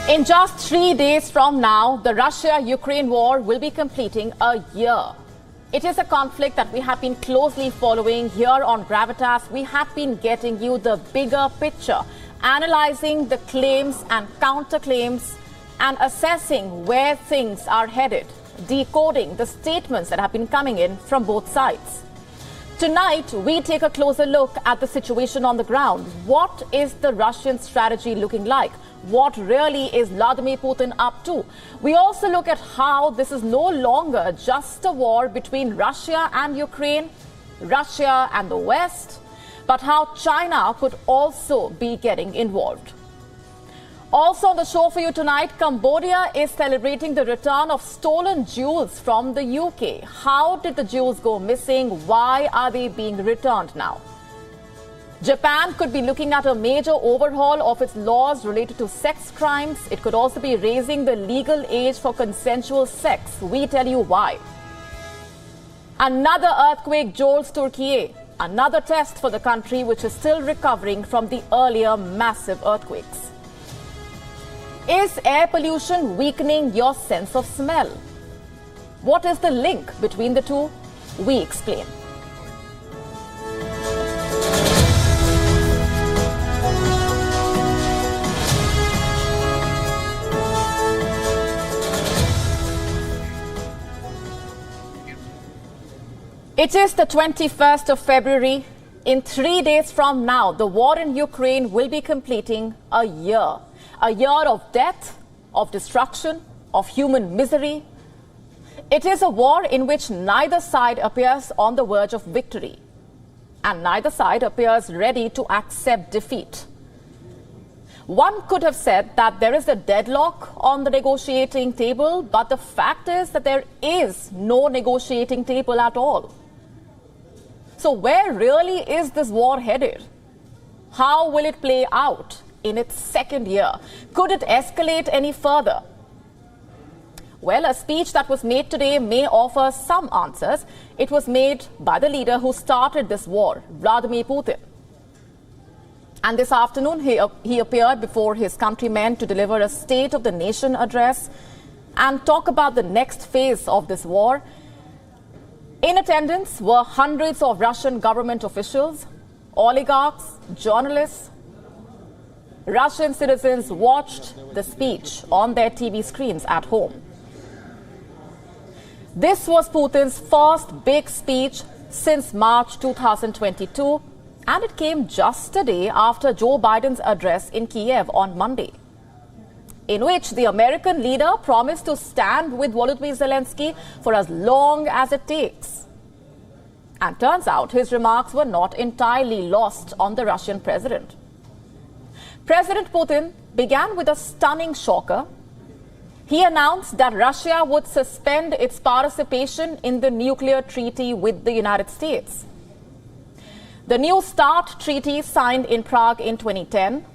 In just 3 days from now, the Russia-Ukraine war will be completing a year. It is a conflict that we have been closely following here on Gravitas. We have been getting you the bigger picture, analyzing the claims and counterclaims and assessing where things are headed, decoding the statements that have been coming in from both sides. Tonight, we take a closer look at the situation on the ground. What is the Russian strategy looking like? What really is Vladimir Putin up to? We also look at how this is no longer just a war between Russia and Ukraine, Russia and the West, but how China could also be getting involved. Also on the show for you tonight, Cambodia is celebrating the return of stolen jewels from the UK. How did the jewels go missing? Why are they being returned now? Japan could be looking at a major overhaul of its laws related to sex crimes. It could also be raising the legal age for consensual sex. We tell you why. Another earthquake jolts Turkiye. Another test for the country, which is still recovering from the earlier massive earthquakes. Is air pollution weakening your sense of smell? What is the link between the two? We explain. It is the 21st of February. In 3 days from now, the war in Ukraine will be completing a year. A year of death, of destruction, of human misery. It is a war in which neither side appears on the verge of victory, and neither side appears ready to accept defeat. One could have said that there is a deadlock on the negotiating table, but the fact is that there is no negotiating table at all. So where really is this war headed? How will it play out in its second year? Could it escalate any further? Well, a speech that was made today may offer some answers. It was made by the leader who started this war, Vladimir Putin. And this afternoon, he appeared before his countrymen to deliver a State of the Nation address and talk about the next phase of this war. In attendance were hundreds of Russian government officials, oligarchs, journalists. Russian citizens watched the speech on their TV screens at home. This was Putin's first big speech since March 2022, and it came just a day after Joe Biden's address in Kiev on Monday, in which the American leader promised to stand with Volodymyr Zelensky for as long as it takes. And turns out his remarks were not entirely lost on the Russian president. President Putin began with a stunning shocker. He announced that Russia would suspend its participation in the nuclear treaty with the United States. The New START treaty signed in Prague in 2010.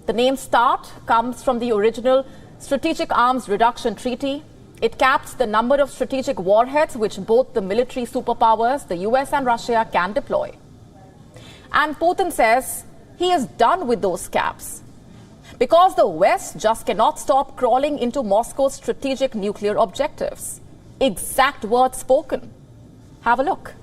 The name START comes from the original Strategic Arms Reduction Treaty. It caps the number of strategic warheads which both the military superpowers, the US and Russia, can deploy. And Putin says he is done with those caps because the West just cannot stop crawling into Moscow's strategic nuclear objectives. Exact words spoken. Have a look.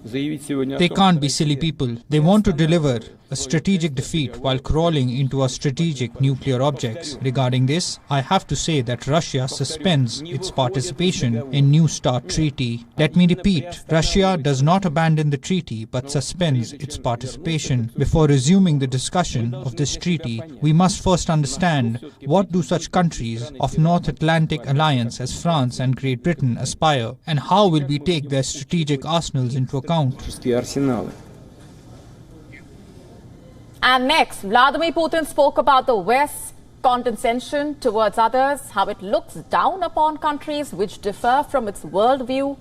They can't be silly people. They want to deliver a strategic defeat while crawling into our strategic nuclear objects. Regarding this, I have to say that Russia suspends its participation in New START treaty. Let me repeat, Russia does not abandon the treaty but suspends its participation. Before resuming the discussion of this treaty, we must first understand what do such countries of North Atlantic Alliance as France and Great Britain aspire, and how will we take their strategic arsenals into account. And next, Vladimir Putin spoke about the West's condescension towards others, how it looks down upon countries which differ from its worldview,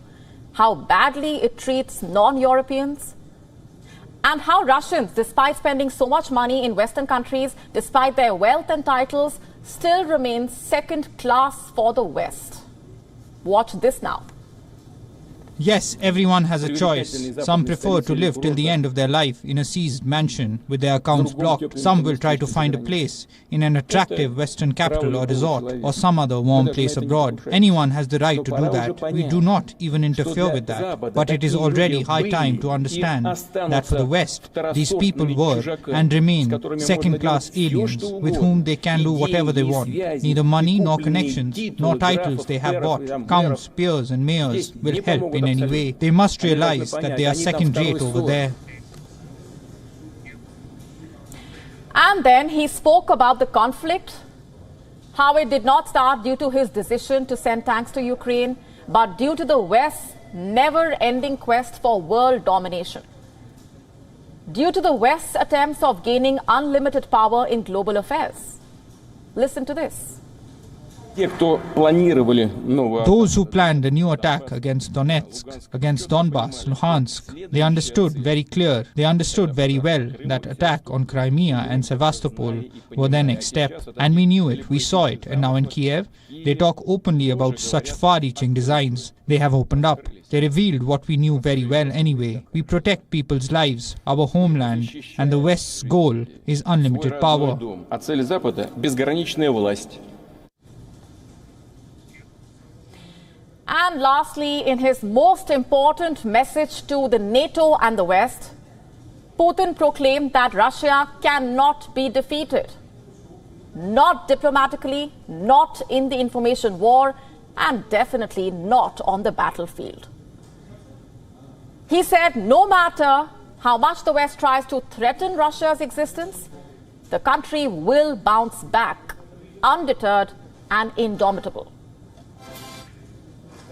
how badly it treats non-Europeans, and how Russians, despite spending so much money in Western countries, despite their wealth and titles, still remain second class for the West. Watch this now. Yes, everyone has a choice. Some prefer to live till the end of their life in a seized mansion with their accounts blocked. Some will try to find a place in an attractive Western capital or resort or some other warm place abroad. Anyone has the right to do that. We do not even interfere with that. But it is already high time to understand that for the West, these people were and remain second-class aliens with whom they can do whatever they want. Neither money nor connections nor titles they have bought, counts, peers and mayors will help in any way. They must realize that they are second-rate over there. And then he spoke about the conflict, how it did not start due to his decision to send tanks to Ukraine, but due to the West's never-ending quest for world domination. Due to the West's attempts of gaining unlimited power in global affairs. Listen to this. Those who planned a new attack against Donetsk, against Donbass, Luhansk, they understood very well that attack on Crimea and Sevastopol were their next step. And we knew it, we saw it, and now in Kiev, they talk openly about such far-reaching designs. They have opened up. They revealed what we knew very well anyway. We protect people's lives, our homeland, and the West's goal is unlimited power. And lastly, in his most important message to the NATO and the West, Putin proclaimed that Russia cannot be defeated. Not diplomatically, not in the information war, and definitely not on the battlefield. He said no matter how much the West tries to threaten Russia's existence, the country will bounce back, undeterred and indomitable.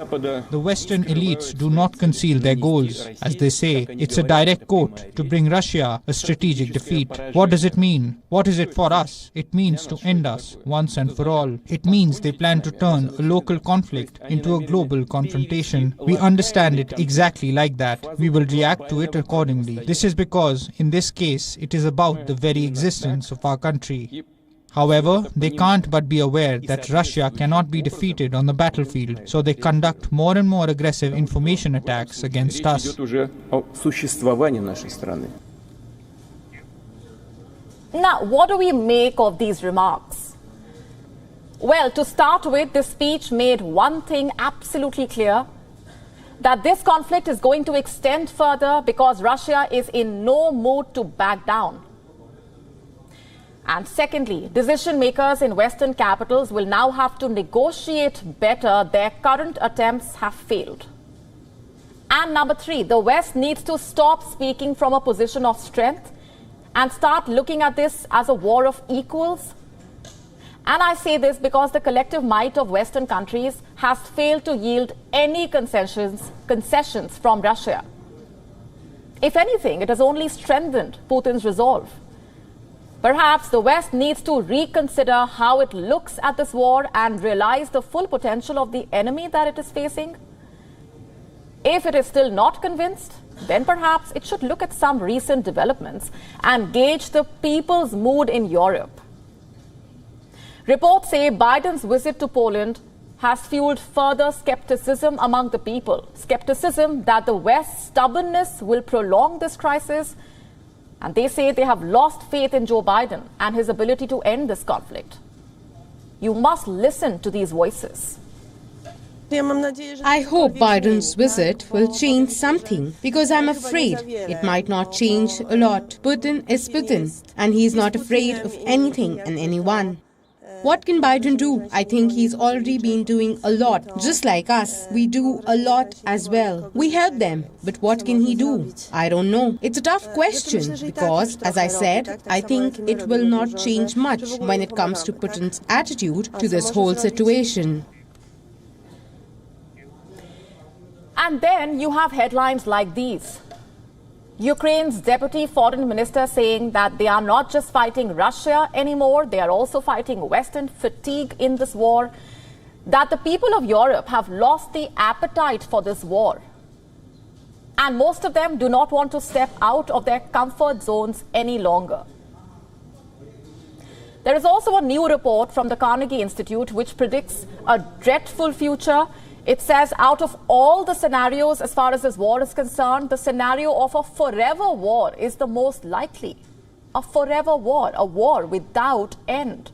The Western elites do not conceal their goals. As they say, it's a direct quote, to bring Russia a strategic defeat. What does it mean? What is it for us? It means to end us once and for all. It means they plan to turn a local conflict into a global confrontation. We understand it exactly like that. We will react to it accordingly. This is because, in this case, it is about the very existence of our country. However, they can't but be aware that Russia cannot be defeated on the battlefield, so they conduct more and more aggressive information attacks against us. Now, what do we make of these remarks? Well, to start with, this speech made one thing absolutely clear, that this conflict is going to extend further because Russia is in no mood to back down. And secondly, decision makers in Western capitals will now have to negotiate better. Their current attempts have failed. And number three, the West needs to stop speaking from a position of strength and start looking at this as a war of equals. And I say this because the collective might of Western countries has failed to yield any concessions from Russia. If anything, it has only strengthened Putin's resolve. Perhaps the West needs to reconsider how it looks at this war and realize the full potential of the enemy that it is facing. If it is still not convinced, then perhaps it should look at some recent developments and gauge the people's mood in Europe. Reports say Biden's visit to Poland has fueled further skepticism among the people. Skepticism that the West's stubbornness will prolong this crisis. And they say they have lost faith in Joe Biden and his ability to end this conflict. You must listen to these voices. I hope Biden's visit will change something, because I'm afraid it might not change a lot. Putin is Putin, and he's not afraid of anything and anyone. What can Biden do? I think he's already been doing a lot. Just like us, we do a lot as well. We help them. But what can he do? I don't know. It's a tough question because, as I said, I think it will not change much when it comes to Putin's attitude to this whole situation. And then you have headlines like these. Ukraine's deputy foreign minister saying that they are not just fighting Russia anymore, they are also fighting Western fatigue in this war, that the people of Europe have lost the appetite for this war. And most of them do not want to step out of their comfort zones any longer. There is also a new report from the Carnegie Institute which predicts a dreadful future It says out of all the scenarios as far as this war is concerned, the scenario of a forever war is the most likely. A forever war, a war without end,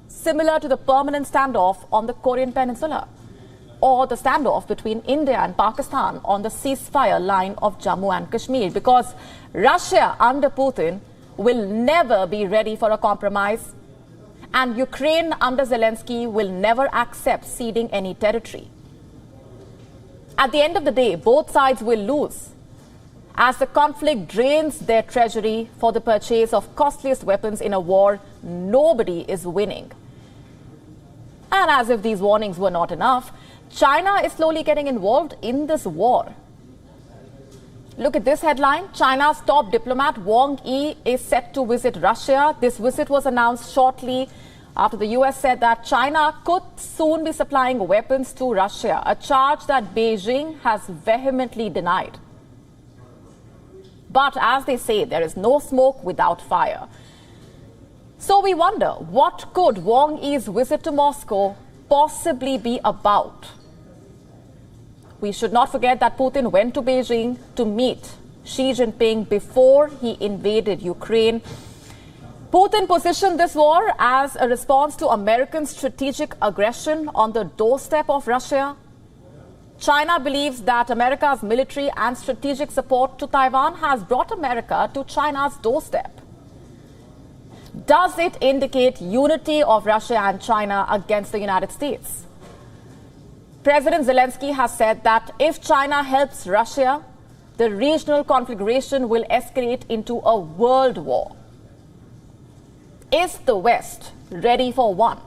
similar to the permanent standoff on the Korean Peninsula or the standoff between India and Pakistan on the ceasefire line of Jammu and Kashmir, because Russia under Putin will never be ready for a compromise, and Ukraine under Zelensky will never accept ceding any territory. At the end of the day, both sides will lose, as the conflict drains their treasury for the purchase of costliest weapons in a war nobody is winning. And as if these warnings were not enough, China is slowly getting involved in this war. Look at this headline. China's top diplomat Wang Yi is set to visit Russia. This visit was announced shortly after the US said that China could soon be supplying weapons to Russia, a charge that Beijing has vehemently denied. But as they say, there is no smoke without fire. So we wonder, what could Wang Yi's visit to Moscow possibly be about? We should not forget that Putin went to Beijing to meet Xi Jinping before he invaded Ukraine. Putin positioned this war as a response to American strategic aggression on the doorstep of Russia. China believes that America's military and strategic support to Taiwan has brought America to China's doorstep. Does it indicate unity of Russia and China against the United States? President Zelensky has said that if China helps Russia, the regional conflagration will escalate into a world war. Is the West ready for one,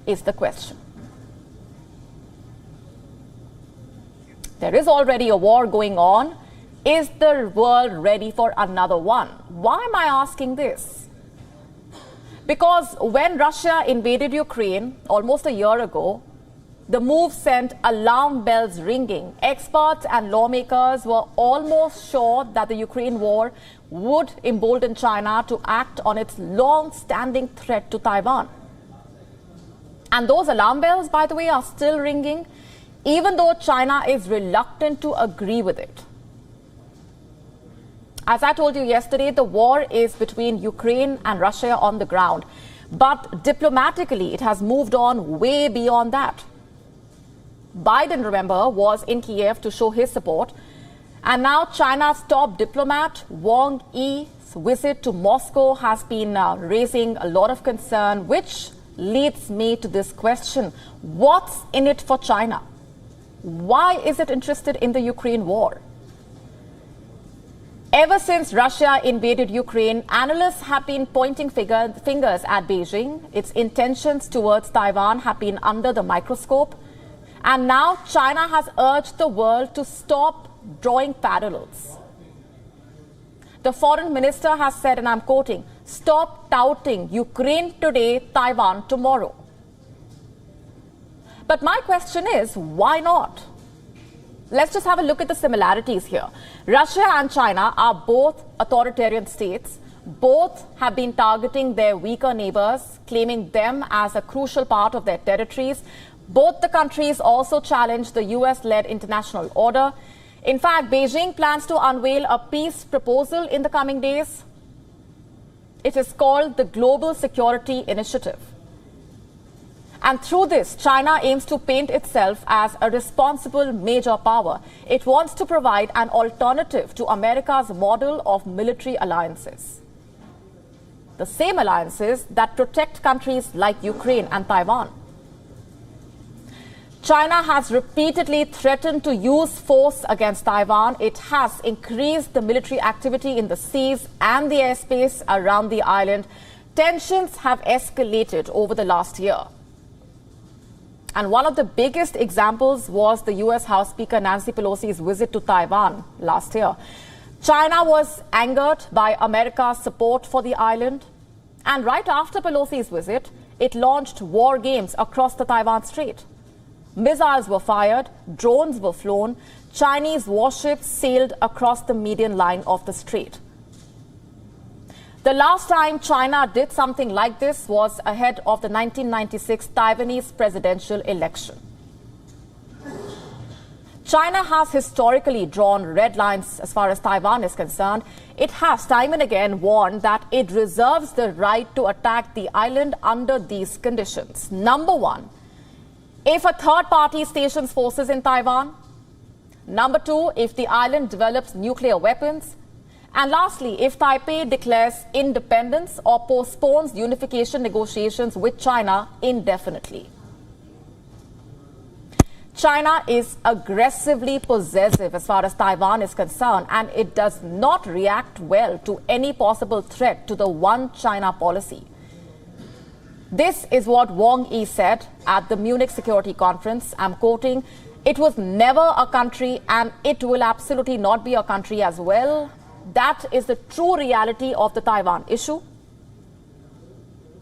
is the question. There is already a war going on. Is the world ready for another one? Why am I asking this? Because when Russia invaded Ukraine almost a year ago, the move sent alarm bells ringing. Experts and lawmakers were almost sure that the Ukraine war would embolden China to act on its long-standing threat to Taiwan. And those alarm bells, by the way, are still ringing, even though China is reluctant to agree with it. As I told you yesterday, the war is between Ukraine and Russia on the ground. But diplomatically, it has moved on way beyond that. Biden, remember, was in Kiev to show his support. And now China's top diplomat, Wang Yi's visit to Moscow has been raising a lot of concern, which leads me to this question. What's in it for China? Why is it interested in the Ukraine war? Ever since Russia invaded Ukraine, analysts have been pointing fingers at Beijing. Its intentions towards Taiwan have been under the microscope. And now China has urged the world to stop drawing parallels. The foreign minister has said, and I'm quoting, "Stop touting Ukraine today, Taiwan tomorrow." But my question is, why not? Let's just have a look at the similarities here. Russia and China are both authoritarian states. Both have been targeting their weaker neighbors, claiming them as a crucial part of their territories. Both the countries also challenge the US-led international order. In fact, Beijing plans to unveil a peace proposal in the coming days. It is called the Global Security Initiative. And through this, China aims to paint itself as a responsible major power. It wants to provide an alternative to America's model of military alliances. The same alliances that protect countries like Ukraine and Taiwan. China has repeatedly threatened to use force against Taiwan. It has increased the military activity in the seas and the airspace around the island. Tensions have escalated over the last year. And one of the biggest examples was the US House Speaker Nancy Pelosi's visit to Taiwan last year. China was angered by America's support for the island. And right after Pelosi's visit, it launched war games across the Taiwan Strait. Missiles were fired, drones were flown, Chinese warships sailed across the median line of the strait. The last time China did something like this was ahead of the 1996 Taiwanese presidential election. China has historically drawn red lines as far as Taiwan is concerned. It has time and again warned that it reserves the right to attack the island under these conditions. Number one, if a third party stations forces in Taiwan. Number two, if the island develops nuclear weapons. And lastly, if Taipei declares independence or postpones unification negotiations with China indefinitely. China is aggressively possessive as far as Taiwan is concerned, and it does not react well to any possible threat to the one China policy. This is what Wang Yi said at the Munich Security Conference. I'm quoting, "It was never a country and it will absolutely not be a country as well. That is the true reality of the Taiwan issue."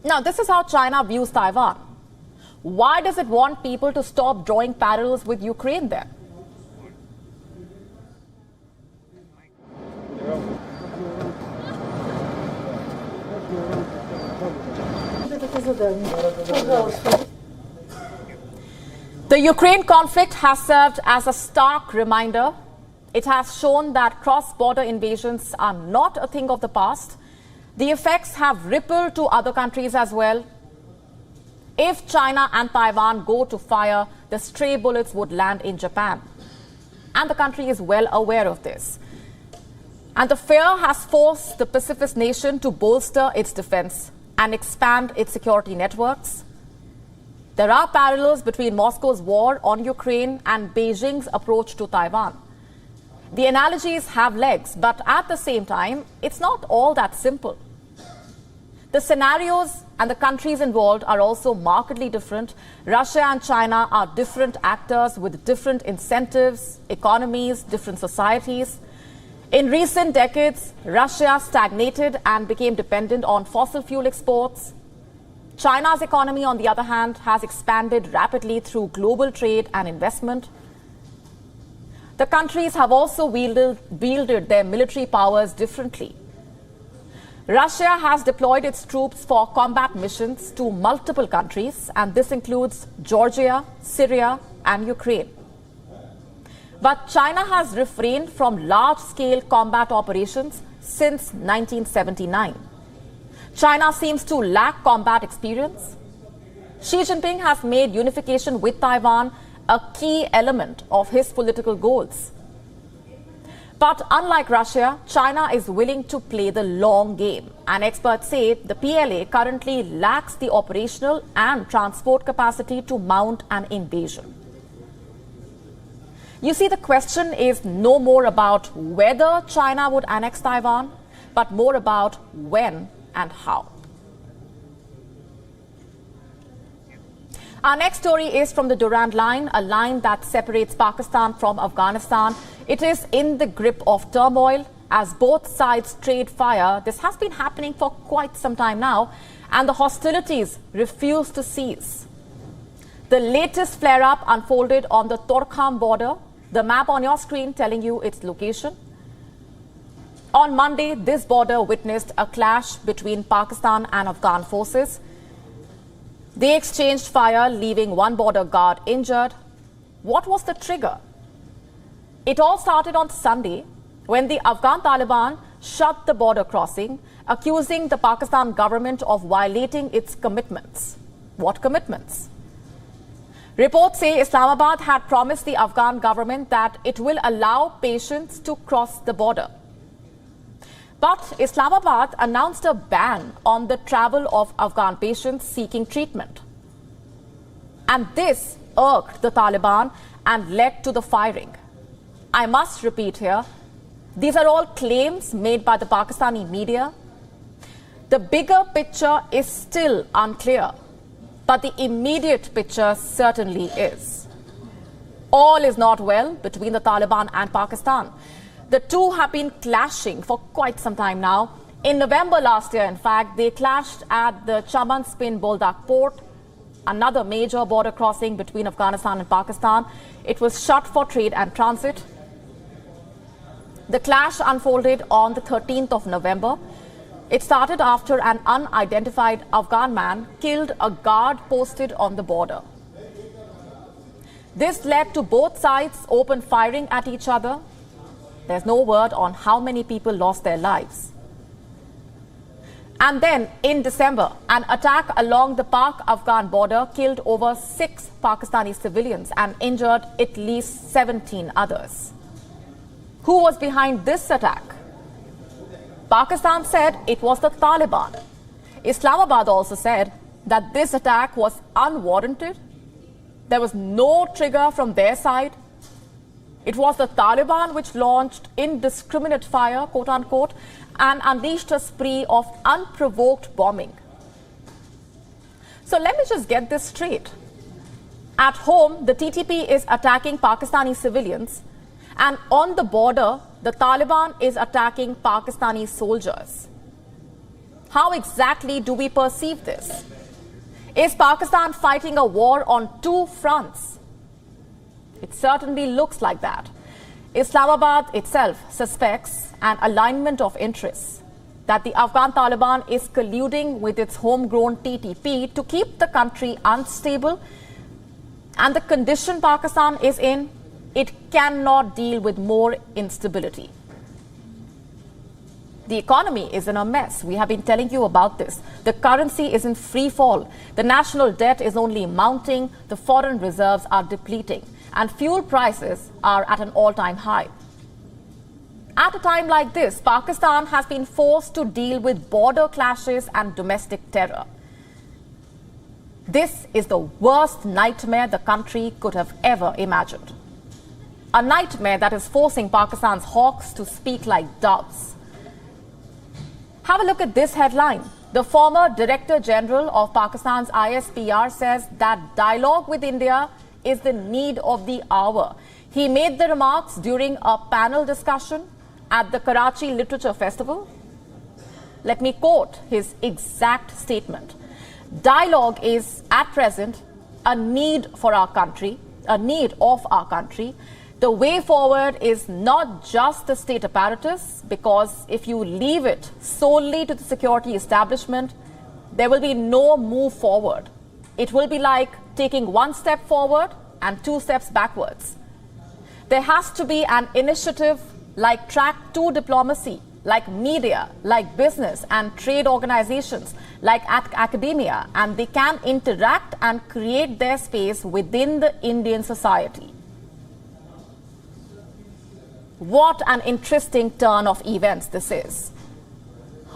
Now, this is how China views Taiwan. Why does it want people to stop drawing parallels with Ukraine then? The Ukraine conflict has served as a stark reminder. It has shown that cross-border invasions are not a thing of the past. The effects have rippled to other countries as well. If China and Taiwan go to fire, the stray bullets would land in Japan. And the country is well aware of this. And the fear has forced the Pacific nation to bolster its defense and expand its security networks. There are parallels between Moscow's war on Ukraine and Beijing's approach to Taiwan. The analogies have legs, but at the same time, it's not all that simple. The scenarios and the countries involved are also markedly different. Russia and China are different actors with different incentives, economies, different societies. In recent decades, Russia stagnated and became dependent on fossil fuel exports. China's economy, on the other hand, has expanded rapidly through global trade and investment. The countries have also wielded their military powers differently. Russia has deployed its troops for combat missions to multiple countries, and this includes Georgia, Syria, and Ukraine. But China has refrained from large-scale combat operations since 1979. China seems to lack combat experience. Xi Jinping has made unification with Taiwan a key element of his political goals. But unlike Russia, China is willing to play the long game. And experts say the PLA currently lacks the operational and transport capacity to mount an invasion. You see, the question is no more about whether China would annex Taiwan, but more about when and how. Our next story is from the Durand Line, a line that separates Pakistan from Afghanistan. It is in the grip of turmoil as both sides trade fire. This has been happening for quite some time now, and the hostilities refuse to cease. The latest flare-up unfolded on the Torkham border, the map on your screen telling you its location. On Monday, this border witnessed a clash between Pakistan and Afghan forces. They exchanged fire, leaving one border guard injured. What was the trigger? It all started on Sunday when the Afghan Taliban shut the border crossing, accusing the Pakistan government of violating its commitments. What commitments? Reports say Islamabad had promised the Afghan government that it will allow patients to cross the border. But Islamabad announced a ban on the travel of Afghan patients seeking treatment. And this irked the Taliban and led to the firing. I must repeat here, these are all claims made by the Pakistani media. The bigger picture is still unclear, but the immediate picture certainly is. All is not well between the Taliban and Pakistan. The two have been clashing for quite some time now. In November last year, in fact, they clashed at the Chaman Spin Boldak port, another major border crossing between Afghanistan and Pakistan. It was shut for trade and transit. The clash unfolded on the 13th of November. It started after an unidentified Afghan man killed a guard posted on the border. This led to both sides open firing at each other. There's no word on how many people lost their lives. And then, in December, an attack along the Pak-Afghan border killed over 6 Pakistani civilians and injured at least 17 others. Who was behind this attack? Pakistan said it was the Taliban. Islamabad also said that this attack was unwarranted. There was no trigger from their side. It was the Taliban which launched indiscriminate fire, quote unquote, and unleashed a spree of unprovoked bombing. So let me just get this straight. At home, the TTP is attacking Pakistani civilians, and on the border, the Taliban is attacking Pakistani soldiers. How exactly do we perceive this? Is Pakistan fighting a war on 2 fronts? It certainly looks like that. Islamabad itself suspects an alignment of interests, that the Afghan Taliban is colluding with its homegrown TTP to keep the country unstable, and the condition Pakistan is in, it cannot deal with more instability. The economy is in a mess. We have been telling you about this. The currency is in free fall. The national debt is only mounting. The foreign reserves are depleting. And fuel prices are at an all-time high. At a time like this, Pakistan has been forced to deal with border clashes and domestic terror. This is the worst nightmare the country could have ever imagined. A nightmare that is forcing Pakistan's hawks to speak like doves. Have a look at this headline. The former Director General of Pakistan's ISPR says that dialogue with India is the need of the hour. He made the remarks during a panel discussion at the Karachi Literature Festival. Let me quote his exact statement. Dialogue is at present a need for our country, a need of our country. The way forward is not just the state apparatus, because if you leave it solely to the security establishment, there will be no move forward. It will be like taking 1 step forward and 2 steps backwards. There has to be an initiative like track 2 diplomacy, like media, like business and trade organizations, like academia, and they can interact and create their space within the Indian society. What an interesting turn of events this is,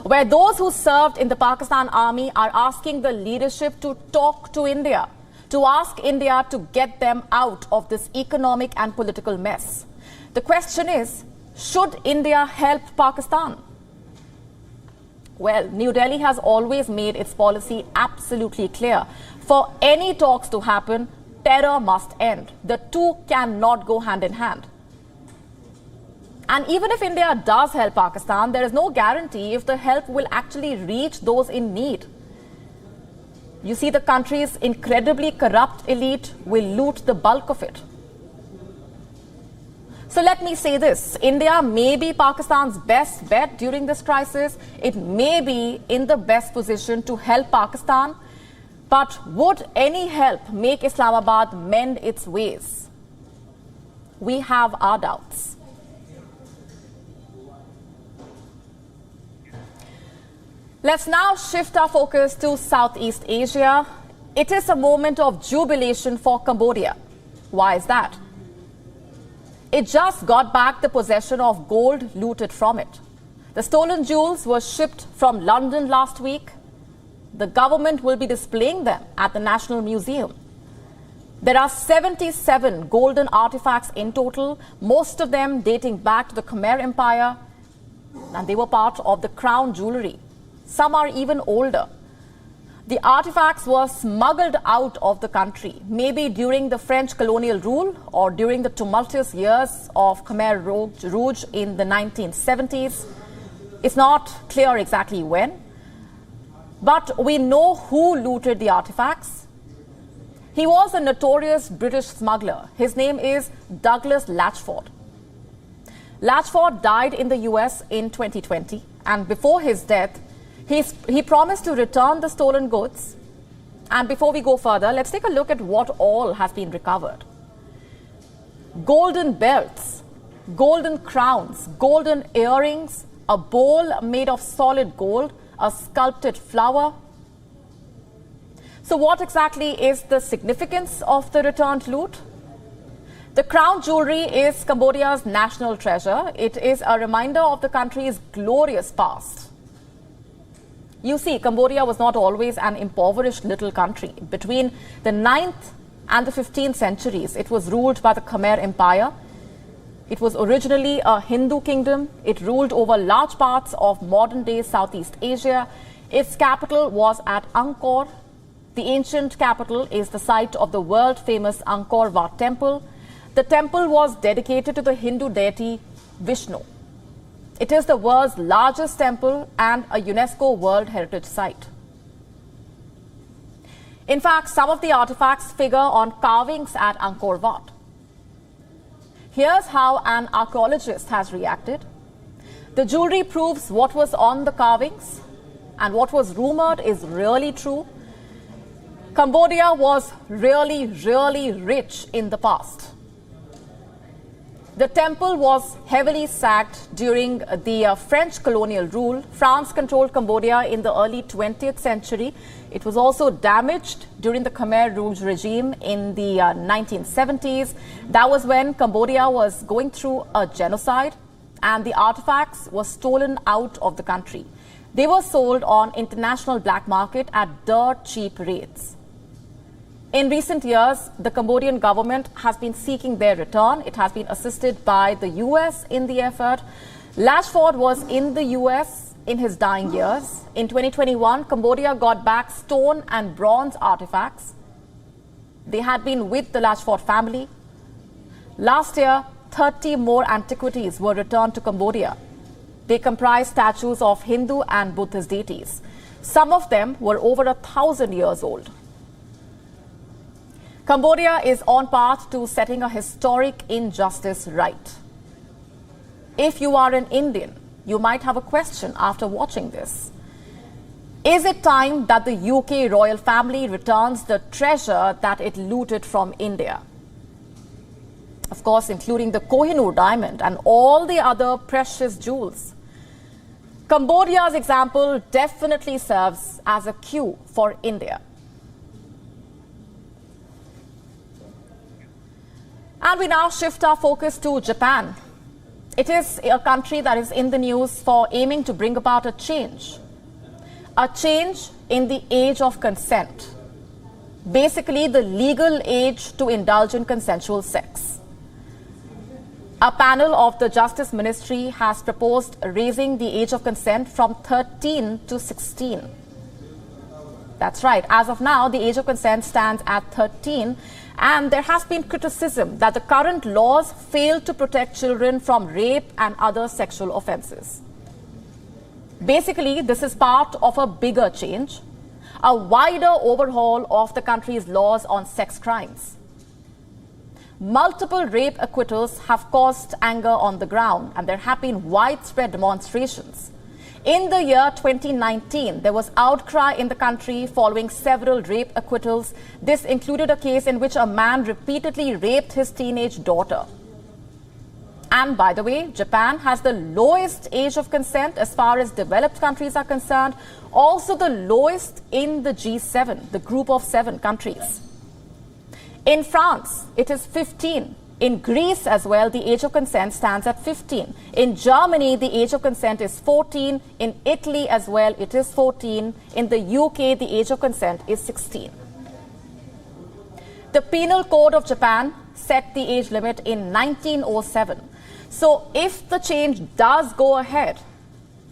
where those who served in the Pakistan army are asking the leadership to talk to India, to ask India to get them out of this economic and political mess. The question is, should India help Pakistan? Well, New Delhi has always made its policy absolutely clear. For any talks to happen, terror must end. The two cannot go hand in hand. And even if India does help Pakistan, there is no guarantee if the help will actually reach those in need. You see, the country's incredibly corrupt elite will loot the bulk of it. So let me say this. India may be Pakistan's best bet during this crisis. It may be in the best position to help Pakistan. But would any help make Islamabad mend its ways? We have our doubts. Let's now shift our focus to Southeast Asia. It is a moment of jubilation for Cambodia. Why is that? It just got back the possession of gold looted from it. The stolen jewels were shipped from London last week. The government will be displaying them at the National Museum. There are 77 golden artifacts in total, most of them dating back to the Khmer Empire, and they were part of the crown jewelry. Some are even older. The artifacts were smuggled out of the country, maybe during the French colonial rule or during the tumultuous years of Khmer Rouge in the 1970s. It's not clear exactly when, but we know who looted the artifacts. He was a notorious British smuggler. His name is Douglas Latchford. Latchford died in the US in 2020, and before his death, he promised to return the stolen goods. And before we go further, let's take a look at what all has been recovered. golden belts, golden crowns, golden earrings, a bowl made of solid gold, a sculpted flower. So what exactly is the significance of the returned loot? The crown jewelry is Cambodia's national treasure. It is a reminder of the country's glorious past. You see, Cambodia was not always an impoverished little country. Between the 9th and the 15th centuries, it was ruled by the Khmer Empire. It was originally a Hindu kingdom. It ruled over large parts of modern-day Southeast Asia. Its capital was at Angkor. The ancient capital is the site of the world-famous Angkor Wat temple. The temple was dedicated to the Hindu deity Vishnu. It is the world's largest temple and a UNESCO World Heritage Site. In fact, some of the artifacts figure on carvings at Angkor Wat. Here's how an archaeologist has reacted. The jewelry proves what was on the carvings, and what was rumored is really true. Cambodia was really, really rich in the past. The temple was heavily sacked during the French colonial rule. France controlled Cambodia in the early 20th century. It was also damaged during the Khmer Rouge regime in the 1970s. That was when Cambodia was going through a genocide, and the artifacts were stolen out of the country. They were sold on international black market at dirt cheap rates. In recent years, the Cambodian government has been seeking their return. It has been assisted by the US in the effort. Lashford was in the US in his dying years. In 2021, Cambodia got back stone and bronze artifacts. They had been with the Lashford family. Last year, 30 more antiquities were returned to Cambodia. They comprise statues of Hindu and Buddhist deities. Some of them were over 1,000 years old. Cambodia is on path to setting a historic injustice right. If you are an Indian, you might have a question after watching this. Is it time that the UK royal family returns the treasure that it looted from India? Of course, including the Kohinoor diamond and all the other precious jewels. Cambodia's example definitely serves as a cue for India. And we now shift our focus to Japan. It is a country that is in the news for aiming to bring about a change in the age of consent, basically the legal age to indulge in consensual sex. A panel of the Justice Ministry has proposed raising the age of consent from 13 to 16. That's right. As of now, the age of consent stands at 13. And there has been criticism that the current laws fail to protect children from rape and other sexual offenses. Basically, this is part of a bigger change, a wider overhaul of the country's laws on sex crimes. Multiple rape acquittals have caused anger on the ground, and there have been widespread demonstrations. In the year 2019, there was outcry in the country following several rape acquittals. This included a case in which a man repeatedly raped his teenage daughter. And by the way, Japan has the lowest age of consent as far as developed countries are concerned, also the lowest in the G7, the group of 7 countries. In France, it is 15. In Greece as well, the age of consent stands at 15. In Germany, the age of consent is 14. In Italy as well, it is 14. In the UK, the age of consent is 16. The Penal Code of Japan set the age limit in 1907. So if the change does go ahead,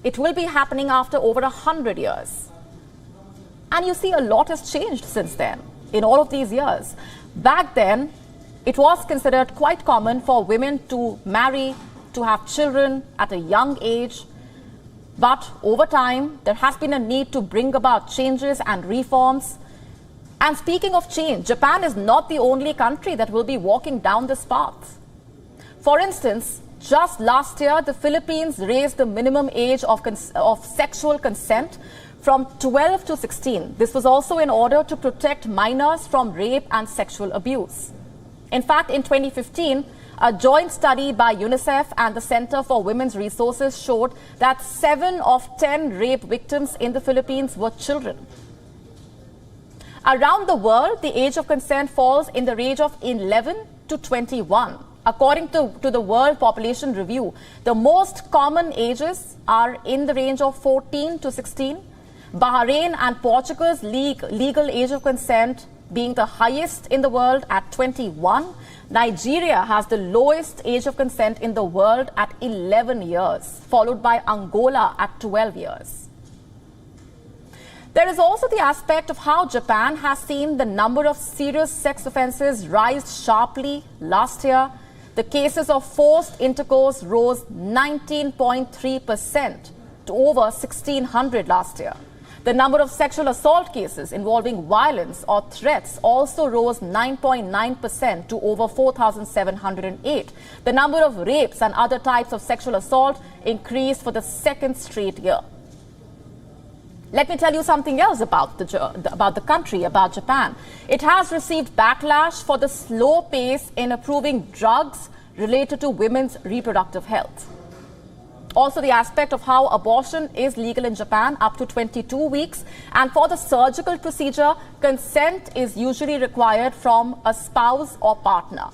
it will be happening after over 100 years. And you see, a lot has changed since then, in all of these years. Back then, it was considered quite common for women to marry, to have children at a young age. But over time, there has been a need to bring about changes and reforms. And speaking of change, Japan is not the only country that will be walking down this path. For instance, just last year, the Philippines raised the minimum age of sexual consent from 12 to 16. This was also in order to protect minors from rape and sexual abuse. In fact, in 2015, A joint study by UNICEF and the Center for Women's Resources showed that 7 of 10 rape victims in the Philippines were children. Around the world, the age of consent falls in the range of 11 to 21. According to the World Population Review, the most common ages are in the range of 14 to 16. Bahrain and Portugal's legal age of consent being the highest in the world at 21. Nigeria has the lowest age of consent in the world at 11 years, followed by Angola at 12 years. There is also the aspect of how Japan has seen the number of serious sex offences rise sharply last year. The cases of forced intercourse rose 19.3% to over 1,600 last year. The number of sexual assault cases involving violence or threats also rose 9.9% to over 4,708. The number of rapes and other types of sexual assault increased for the second straight year. Let me tell you something else about the country, about Japan. It has received backlash for the slow pace in approving drugs related to women's reproductive health. Also, the aspect of how abortion is legal in Japan up to 22 weeks. And for the surgical procedure, consent is usually required from a spouse or partner.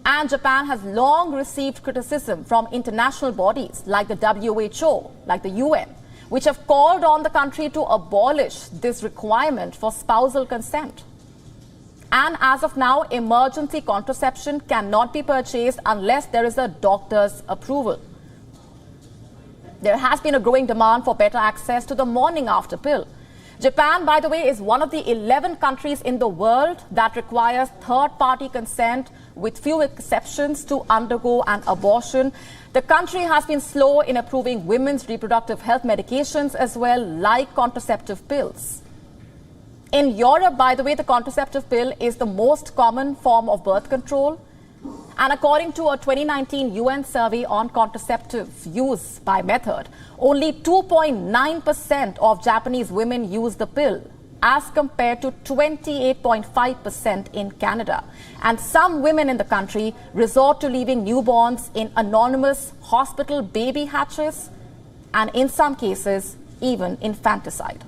And Japan has long received criticism from international bodies like the WHO, like the UN, which have called on the country to abolish this requirement for spousal consent. And as of now, emergency contraception cannot be purchased unless there is a doctor's approval. There has been a growing demand for better access to the morning after pill. Japan, by the way, is one of the 11 countries in the world that requires third-party consent, with few exceptions, to undergo an abortion. The country has been slow in approving women's reproductive health medications as well, like contraceptive pills. In Europe, by the way, the contraceptive pill is the most common form of birth control. And according to a 2019 UN survey on contraceptive use by method, only 2.9% of Japanese women use the pill, as compared to 28.5% in Canada. And some women in the country resort to leaving newborns in anonymous hospital baby hatches, and in some cases, even infanticide.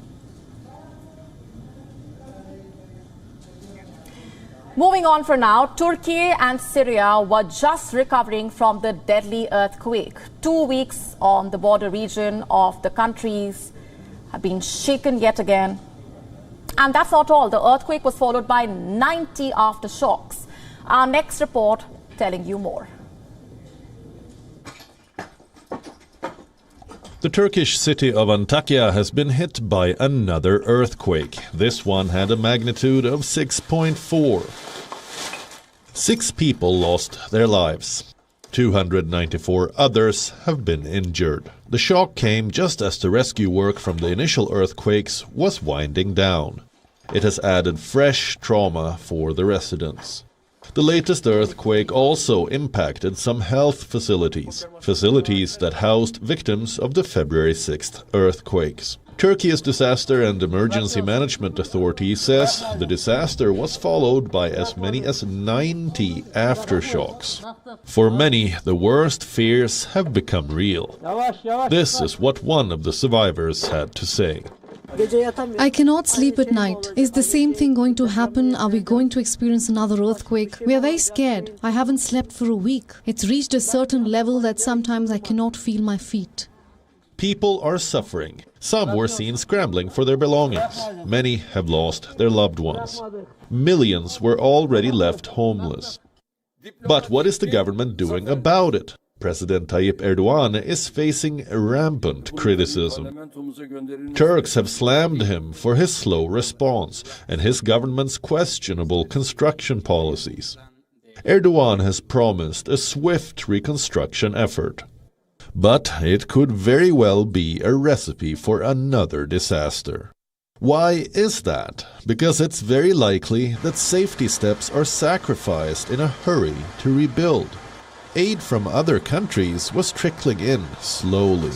Moving on for now, Turkiye and Syria were just recovering from the deadly earthquake. 2 weeks on the border region of the countries have been shaken yet again. And that's not all. The earthquake was followed by 90 aftershocks. Our next report telling you more. The Turkish city of Antakya has been hit by another earthquake. This one had a magnitude of 6.4. 6 people lost their lives. 294 others have been injured. The shock came just as the rescue work from the initial earthquakes was winding down. It has added fresh trauma for the residents. The latest earthquake also impacted some health facilities that housed victims of the February 6th earthquakes. Turkey's Disaster and Emergency Management Authority says the disaster was followed by as many as 90 aftershocks. For many, the worst fears have become real. This is what one of the survivors had to say. I cannot sleep at night. Is the same thing going to happen? Are we going to experience another earthquake? We are very scared. I haven't slept for a week. It's reached a certain level that sometimes I cannot feel my feet. People are suffering. Some were seen scrambling for their belongings. Many have lost their loved ones. Millions were already left homeless. But what is the government doing about it? President Tayyip Erdogan is facing rampant criticism. Turks have slammed him for his slow response and his government's questionable construction policies. Erdogan has promised a swift reconstruction effort. But it could very well be a recipe for another disaster. Why is that? Because it's very likely that safety steps are sacrificed in a hurry to rebuild. Aid from other countries was trickling in slowly.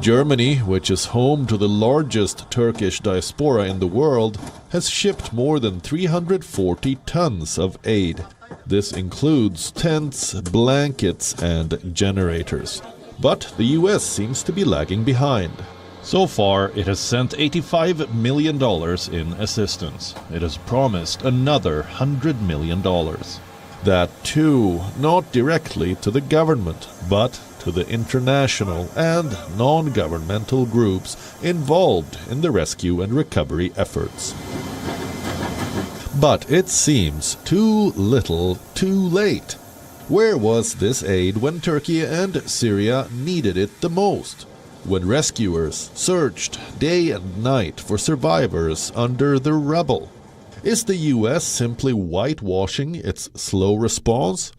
Germany, which is home to the largest Turkish diaspora in the world, has shipped more than 340 tons of aid. This includes tents, blankets, and generators. But the US seems to be lagging behind. So far, it has sent $85 million in assistance. It has promised another $100 million. That too, not directly to the government, but to the international and non-governmental groups involved in the rescue and recovery efforts. But it seems too little, too late. Where was this aid when Turkey and Syria needed it the most? When rescuers searched day and night for survivors under the rubble? Is the US simply whitewashing its slow response?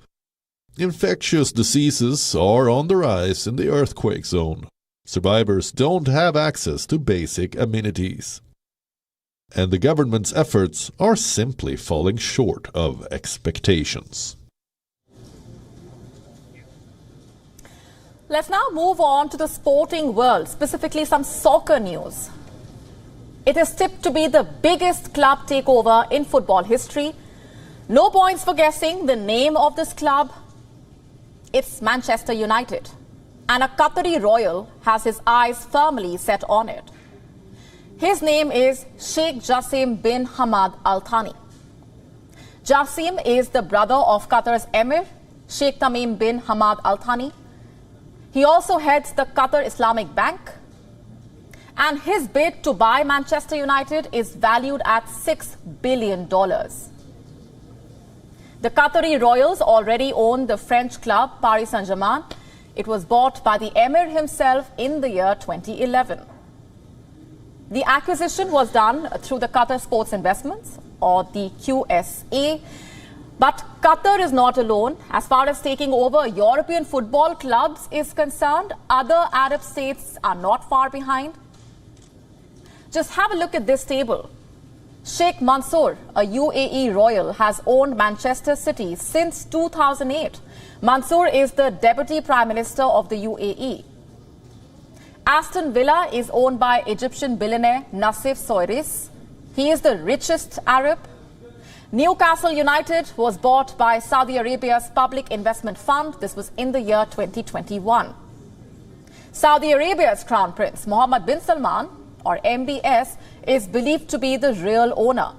Infectious diseases are on the rise in the earthquake zone. Survivors don't have access to basic amenities. And the government's efforts are simply falling short of expectations. Let's now move on to the sporting world, specifically some soccer news. It is tipped to be the biggest club takeover in football history. No points for guessing the name of this club. It's Manchester United. And a Qatari royal has his eyes firmly set on it. His name is Sheikh Jassim bin Hamad Al Thani. Jassim is the brother of Qatar's Emir, Sheikh Tamim bin Hamad Al Thani. He also heads the Qatar Islamic Bank. And his bid to buy Manchester United is valued at $6 billion. The Qatari royals already own the French club Paris Saint-Germain. It was bought by the Emir himself in the year 2011. The acquisition was done through the Qatar Sports Investments, or the QSA. But Qatar is not alone. As far as taking over European football clubs is concerned, other Arab states are not far behind. Just have a look at this table. Sheikh Mansour, a UAE royal, has owned Manchester City since 2008. Mansour is the Deputy Prime Minister of the UAE. Aston Villa is owned by Egyptian billionaire Nassif Soiris. He is the richest Arab. Newcastle United was bought by Saudi Arabia's Public Investment Fund. This was in the year 2021. Saudi Arabia's Crown Prince Mohammed bin Salman, or MBS, is believed to be the real owner.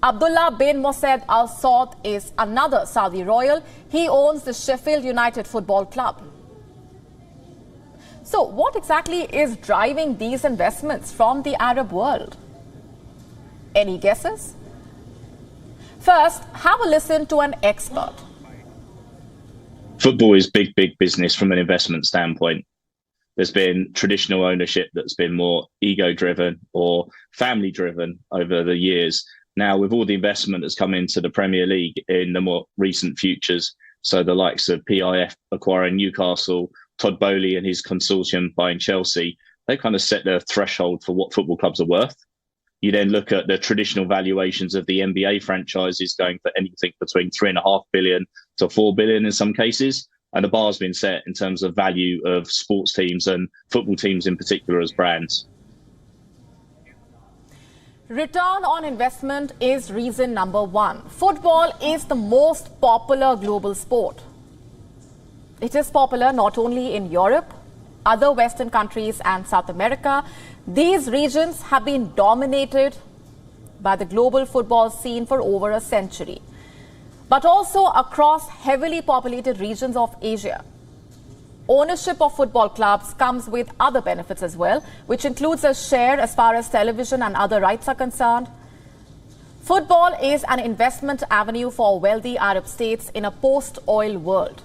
Abdullah bin Mossad Al Saud is another Saudi royal. He owns the Sheffield United Football Club. So what exactly is driving these investments from the Arab world? Any guesses? First, have a listen to an expert. Football is big business from an investment standpoint. There's been traditional ownership that's been more ego-driven or family-driven over the years. Now, with all the investment that's come into the Premier League in the more recent futures, so the likes of PIF acquiring Newcastle, Todd Bowley and his consortium buying Chelsea, they kind of set the threshold for what football clubs are worth. You then look at the traditional valuations of the NBA franchises going for anything between $3.5 billion to $4 billion in some cases. And the bar's been set in terms of value of sports teams and football teams in particular as brands. Return on investment is reason number one. Football is the most popular global sport. It is popular not only in Europe, other Western countries and South America. These regions have been dominated by the global football scene for over a century, but also across heavily populated regions of Asia. Ownership of football clubs comes with other benefits as well, which includes a share as far as television and other rights are concerned. Football is an investment avenue for wealthy Arab states in a post-oil world.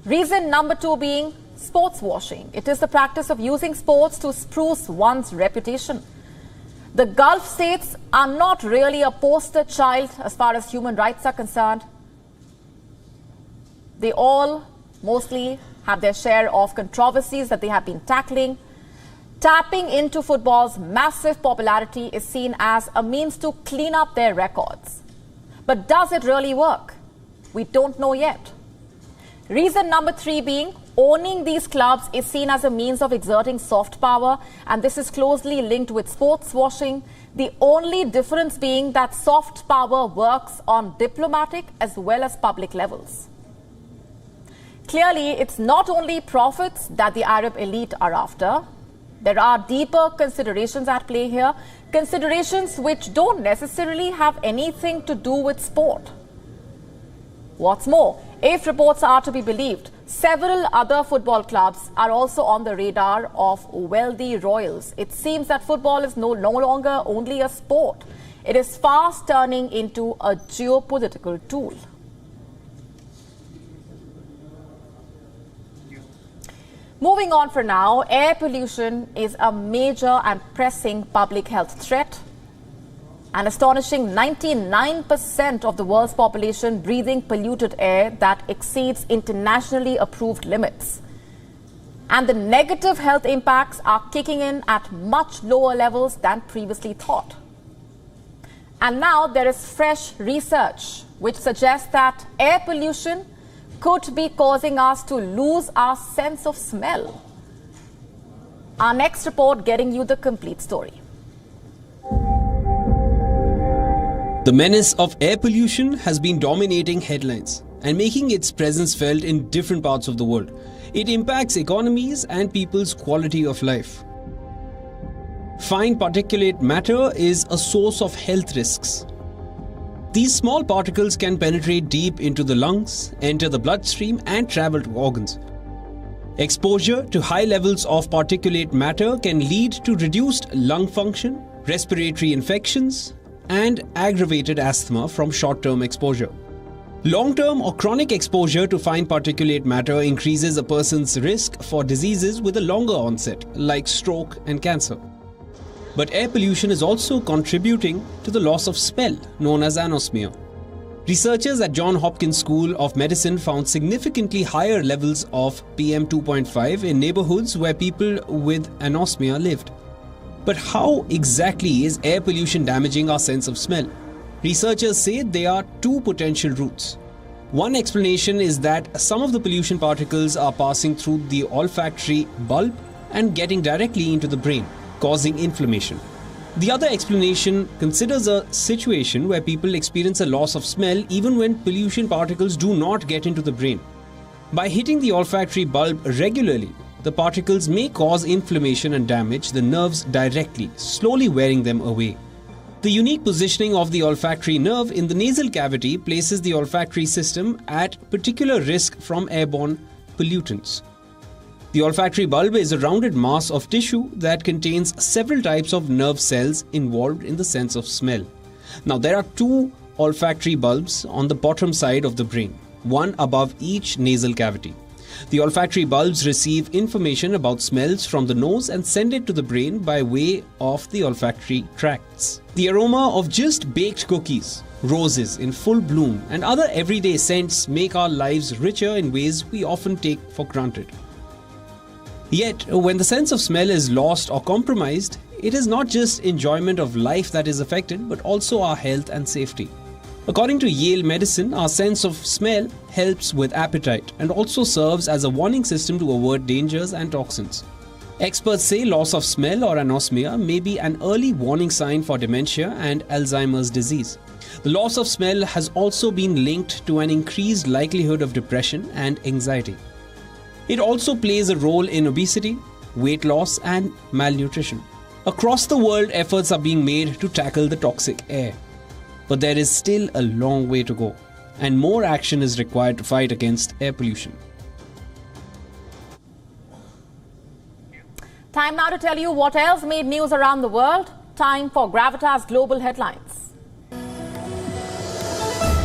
Reason number two being sports washing. It is the practice of using sports to spruce one's reputation. The Gulf states are not really a poster child as far as human rights are concerned. They all mostly have their share of controversies that they have been tackling. Tapping into football's massive popularity is seen as a means to clean up their records. But does it really work? We don't know yet. Reason number three being owning these clubs is seen as a means of exerting soft power, and this is closely linked with sports washing. The only difference being that soft power works on diplomatic as well as public levels. Clearly, it's not only profits that the Arab elite are after. There are deeper considerations at play here, considerations which don't necessarily have anything to do with sport. What's more, if reports are to be believed, several other football clubs are also on the radar of wealthy royals. It seems that football is no longer only a sport. It is fast turning into a geopolitical tool. Moving on for now, air pollution is a major and pressing public health threat. An astonishing 99% of the world's population breathing polluted air that exceeds internationally approved limits. And the negative health impacts are kicking in at much lower levels than previously thought. And now there is fresh research which suggests that air pollution could be causing us to lose our sense of smell. Our next report getting you the complete story. The menace of air pollution has been dominating headlines and making its presence felt in different parts of the world. It impacts economies and people's quality of life. Fine particulate matter is a source of health risks. These small particles can penetrate deep into the lungs, enter the bloodstream, and travel to organs. Exposure to high levels of particulate matter can lead to reduced lung function, respiratory infections, and aggravated asthma from short-term exposure. Long-term or chronic exposure to fine particulate matter increases a person's risk for diseases with a longer onset, like stroke and cancer. But air pollution is also contributing to the loss of smell, known as anosmia. Researchers at Johns Hopkins School of Medicine found significantly higher levels of PM 2.5 in neighborhoods where people with anosmia lived. But how exactly is air pollution damaging our sense of smell? Researchers say there are two potential routes. One explanation is that some of the pollution particles are passing through the olfactory bulb and getting directly into the brain, causing inflammation. The other explanation considers a situation where people experience a loss of smell even when pollution particles do not get into the brain. By hitting the olfactory bulb regularly, the particles may cause inflammation and damage the nerves directly, slowly wearing them away. The unique positioning of the olfactory nerve in the nasal cavity places the olfactory system at particular risk from airborne pollutants. The olfactory bulb is a rounded mass of tissue that contains several types of nerve cells involved in the sense of smell. Now, there are two olfactory bulbs on the bottom side of the brain, one above each nasal cavity. The olfactory bulbs receive information about smells from the nose and send it to the brain by way of the olfactory tracts. The aroma of just baked cookies, roses in full bloom, and other everyday scents make our lives richer in ways we often take for granted. Yet, when the sense of smell is lost or compromised, it is not just enjoyment of life that is affected, but also our health and safety. According to Yale Medicine, our sense of smell helps with appetite and also serves as a warning system to avert dangers and toxins. Experts say loss of smell or anosmia may be an early warning sign for dementia and Alzheimer's disease. The loss of smell has also been linked to an increased likelihood of depression and anxiety. It also plays a role in obesity, weight loss, and malnutrition. Across the world, efforts are being made to tackle the toxic air. But there is still a long way to go, and more action is required to fight against air pollution. Time now to tell you what else made news around the world. Time for Gravitas Global Headlines.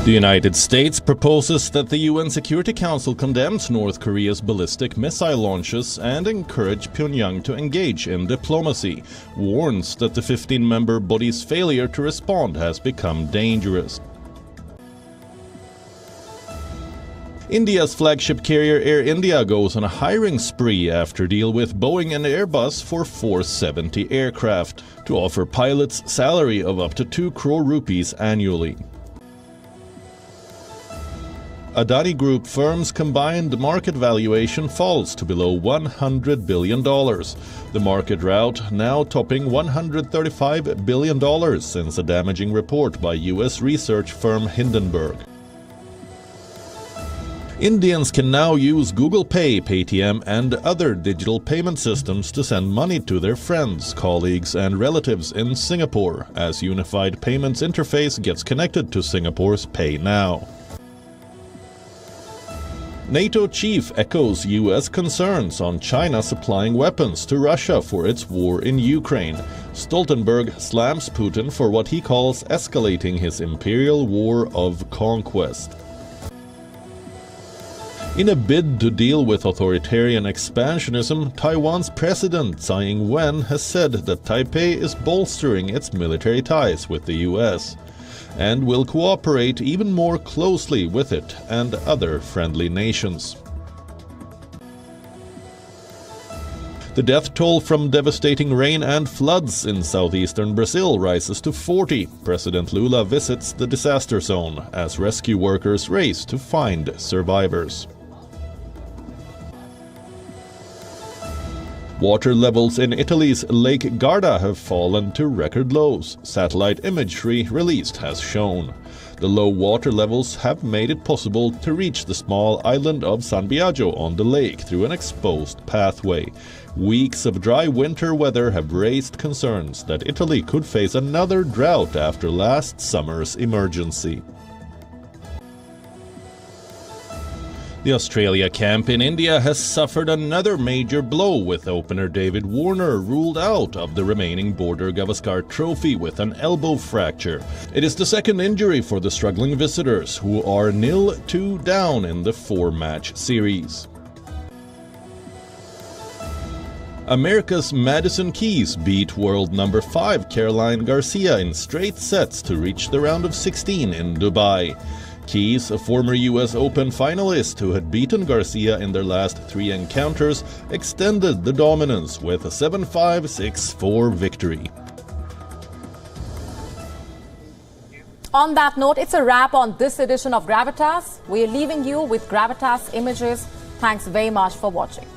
The United States proposes that the UN Security Council condemns North Korea's ballistic missile launches and encourage Pyongyang to engage in diplomacy, warns that the 15-member body's failure to respond has become dangerous. India's flagship carrier Air India goes on a hiring spree after deal with Boeing and Airbus for 470 aircraft to offer pilots salary of up to 2 crore rupees annually. Adani Group firms' combined market valuation falls to below $100 billion. The market rout now topping $135 billion since a damaging report by U.S. research firm Hindenburg. Indians can now use Google Pay, Paytm and other digital payment systems to send money to their friends, colleagues and relatives in Singapore as Unified Payments Interface gets connected to Singapore's Pay Now. NATO chief echoes U.S. concerns on China supplying weapons to Russia for its war in Ukraine. Stoltenberg slams Putin for what he calls escalating his imperial war of conquest. In a bid to deal with authoritarian expansionism, Taiwan's president Tsai Ing-wen has said that Taipei is bolstering its military ties with the U.S. and will cooperate even more closely with it and other friendly nations. The death toll from devastating rain and floods in southeastern Brazil rises to 40. President Lula visits the disaster zone as rescue workers race to find survivors. Water levels in Italy's Lake Garda have fallen to record lows, satellite imagery released has shown. The low water levels have made it possible to reach the small island of San Biagio on the lake through an exposed pathway. Weeks of dry winter weather have raised concerns that Italy could face another drought after last summer's emergency. The Australia camp in India has suffered another major blow with opener David Warner ruled out of the remaining Border Gavaskar Trophy with an elbow fracture. It is the second injury for the struggling visitors, who are 0-2 down in the 4-match series. America's Madison Keys beat world number 5 Caroline Garcia in straight sets to reach the round of 16 in Dubai. Keys, a former US Open finalist who had beaten Garcia in their last 3 encounters, extended the dominance with a 7-5, 6-4 victory. On that note, it's a wrap on this edition of Gravitas. We are leaving you with Gravitas images. Thanks very much for watching.